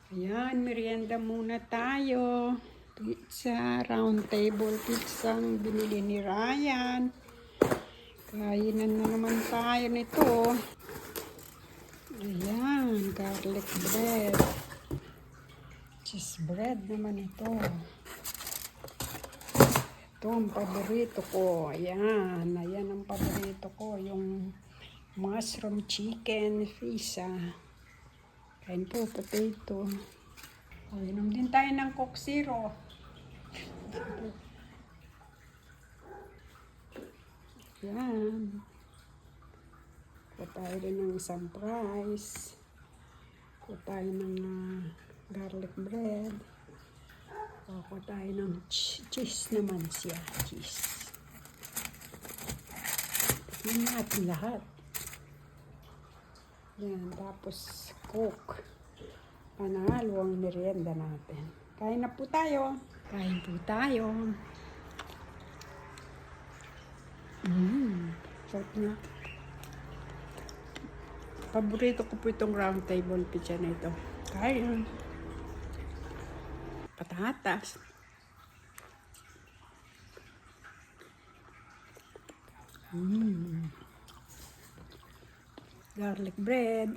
Ayan, merienda muna tayo. Pizza, round table pizza ang binili ni Ryan. Kainan na naman tayo nito. Ayan, garlic bread. Cheese bread naman ito. Ito ang paborito ko. Ayan, ayan ang paborito ko. Yung mushroom chicken pizza. Kain po, potato. O, inom din tayo ng Coke Zero. Yan. Kuha tayo rin ng isang fries. Kuha tayo ng garlic bread. Kuha tayo ng cheese naman siya. Cheese. Yan natin lahat. Yan, tapos Coke. Panalo ang merienda natin. Kain na po tayo. Kain po tayo. Sarap na. Paborito ko po itong round table pizza na ito. Kain. Patatas. Garlic bread.